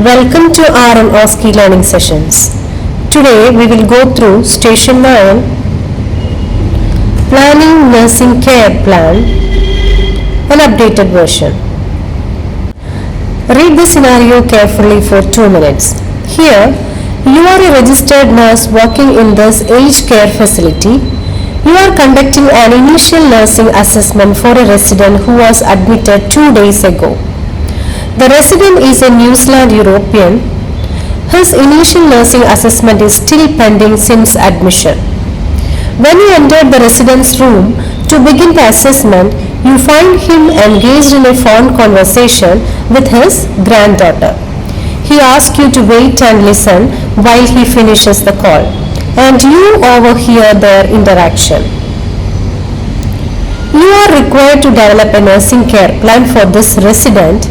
Welcome to our and Osce learning sessions. Today we will go through Station 9, Planning Nursing Care Plan, an updated version. Read the scenario carefully for 2 minutes. Here, you are a registered nurse working in this aged care facility. You are conducting an initial nursing assessment for a resident who was admitted 2 days ago. The resident is a New Zealand European. His initial nursing assessment is still pending since admission. When you enter the resident's room to begin the assessment, you find him engaged in a phone conversation with his granddaughter. He asks you to wait and listen while he finishes the call, and you overhear their interaction. You are required to develop a nursing care plan for this resident.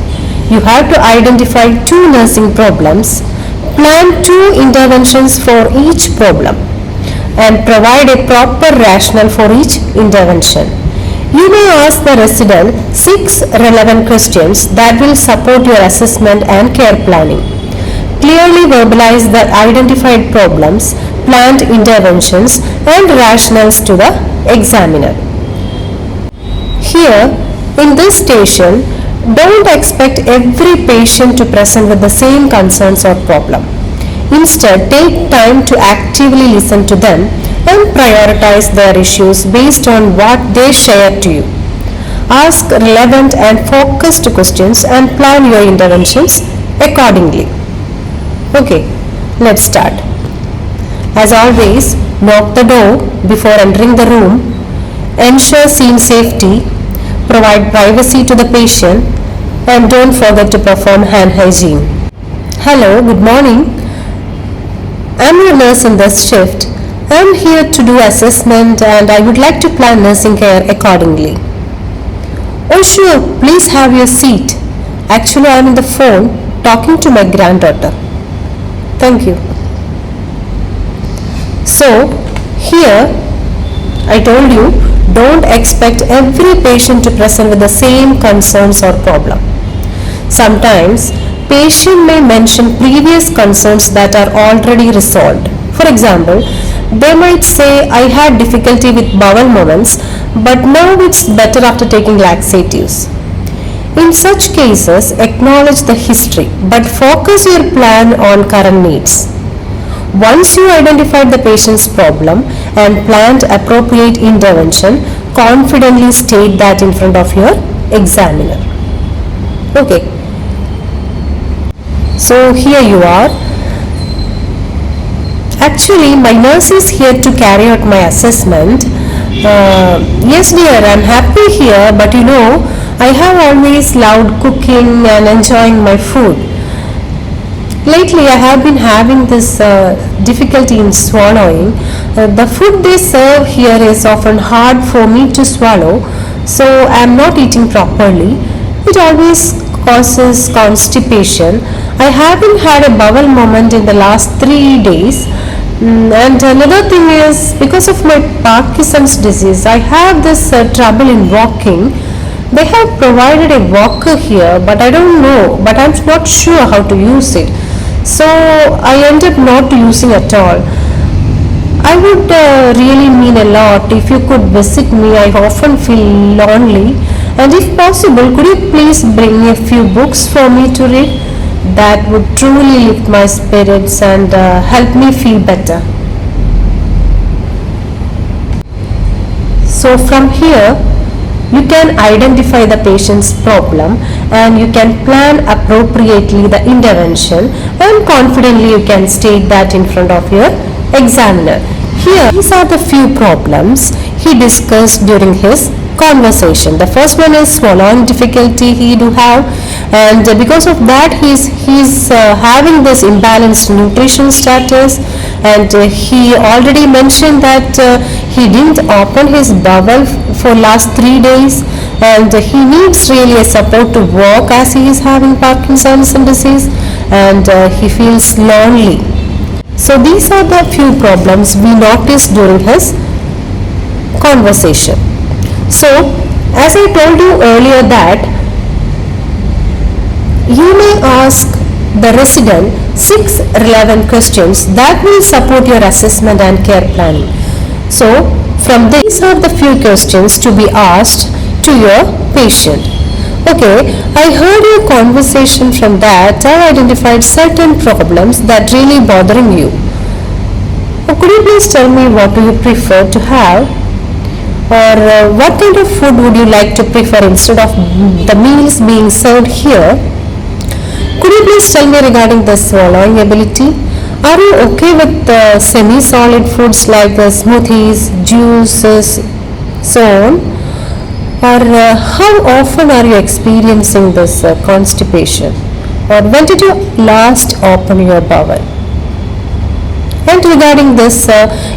You have to identify 2 nursing problems, plan 2 interventions for each problem, and provide a proper rationale for each intervention. You may ask the resident 6 relevant questions that will support your assessment and care planning. Clearly verbalize the identified problems, planned interventions, and rationales to the examiner. Here, in this station, don't expect every patient to present with the same concerns or problem. Instead, take time to actively listen to them and prioritize their issues based on what they share to you. Ask relevant and focused questions and plan your interventions accordingly. Okay, let's start. As always, knock the door before entering the room. Ensure scene safety. Provide privacy to the patient, and don't forget to perform hand hygiene. Hello, good morning. I'm your nurse in this shift. I'm here to do assessment and I would like to plan nursing care accordingly. Oh sure, please have your seat. Actually, I'm on the phone talking to my granddaughter. Thank you. So, here I told you, don't expect every patient to present with the same concerns or problem. Sometimes, patient may mention previous concerns that are already resolved. For example, they might say, I had difficulty with bowel movements, but now it's better after taking laxatives. In such cases, acknowledge the history, but focus your plan on current needs. Once you identified the patient's problem and planned appropriate intervention, confidently state that in front of your examiner. Okay. So here you are. Actually, my nurse is here to carry out my assessment. Yes dear, I'm happy here, but you know, I have always loved cooking and enjoying my food. Lately, I have been having this difficulty in swallowing. The food they serve here is often hard for me to swallow, so I am not eating properly. It always causes constipation. I haven't had a bowel moment in the last 3 days. And another thing is, because of my Parkinson's disease, I have this trouble in walking. They have provided a walker here, but I don't know, but I'm not sure how to use it. So I end up not using at all. I would really mean a lot if you could visit me. I often feel lonely, and if possible, could you please bring a few books for me to read? That would truly lift my spirits and help me feel better. So from here, you can identify the patient's problem and you can plan appropriately the intervention, and confidently you can state that in front of your examiner. Here, these are the few problems he discussed during his conversation. The first one is swallowing difficulty he do have, and because of that he's having this imbalanced nutrition status, and he already mentioned that he didn't open his bowel for last 3 days, and he needs really a support to walk as he is having Parkinson's disease, and he feels lonely. So these are the few problems we noticed during his conversation. So, as I told you earlier that you may ask the resident 6 relevant questions that will support your assessment and care planning. So, from these are the few questions to be asked to your patient. Okay, I heard your conversation. From that I identified certain problems that really bothering you. Could you please tell me what do you prefer to have? Or what kind of food would you like to prefer instead of the meals being served here? Could you please tell me regarding the swallowing ability? Are you okay with semi-solid foods like smoothies, juices, so on? Or how often are you experiencing this constipation? Or when did you last open your bowel? And regarding this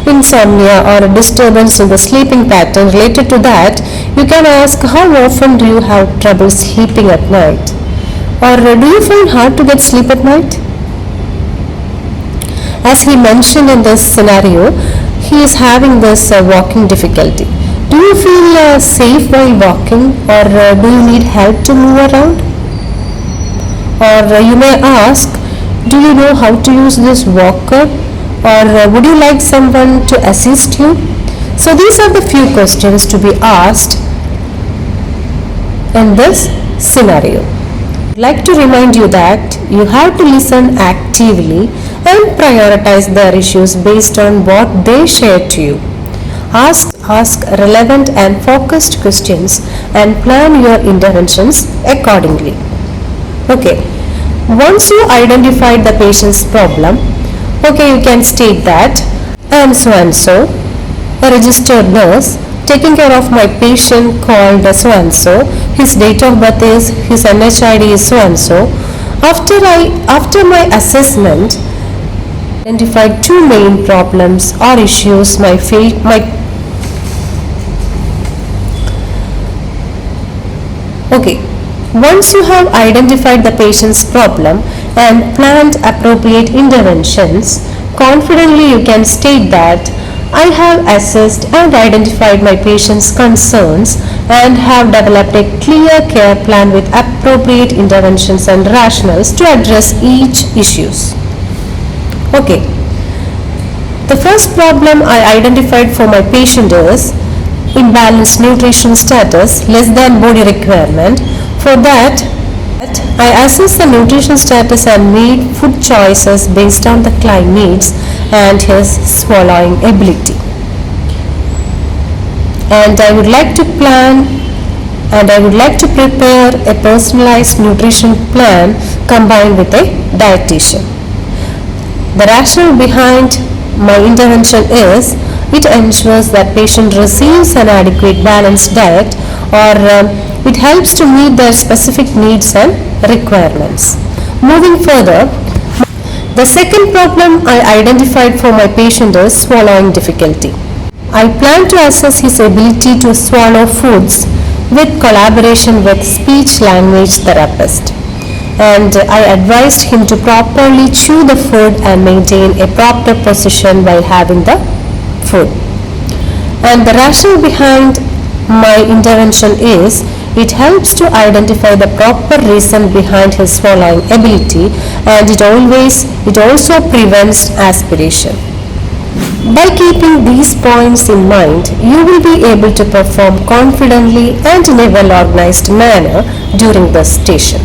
insomnia or a disturbance in the sleeping pattern related to that, you can ask how often do you have trouble sleeping at night? Or do you find hard to get sleep at night? As he mentioned in this scenario, he is having this walking difficulty. Do you feel safe while walking, or do you need help to move around? Or you may ask, do you know how to use this walker? Or would you like someone to assist you? So these are the few questions to be asked in this scenario. I'd like to remind you that you have to listen actively and prioritize their issues based on what they share to you. Ask relevant and focused questions and plan your interventions accordingly. Okay, once you identified the patient's problem, okay, you can state that I am so and so, a registered nurse taking care of my patient called so and so. His date of birth is, his NHID is so and so. After my assessment, identified two main problems or issues Once you have identified the patient's problem and planned appropriate interventions, confidently you can state that I have assessed and identified my patient's concerns and have developed a clear care plan with appropriate interventions and rationales to address each issues. Okay. The first problem I identified for my patient is imbalanced nutrition status, less than body requirement. For that, I assess the nutrition status and made food choices based on the client needs and his swallowing ability. And I would like to prepare a personalized nutrition plan combined with a dietitian. The rationale behind my intervention is it ensures that patient receives an adequate balanced diet, or it helps to meet their specific needs and requirements. Moving further, the second problem I identified for my patient is swallowing difficulty. I plan to assess his ability to swallow foods with collaboration with speech language therapist. And I advised him to properly chew the food and maintain a proper position while having the food. And the rationale behind my intervention is it helps to identify the proper reason behind his swallowing ability, and it also prevents aspiration. By keeping these points in mind, you will be able to perform confidently and in a well-organized manner during the station.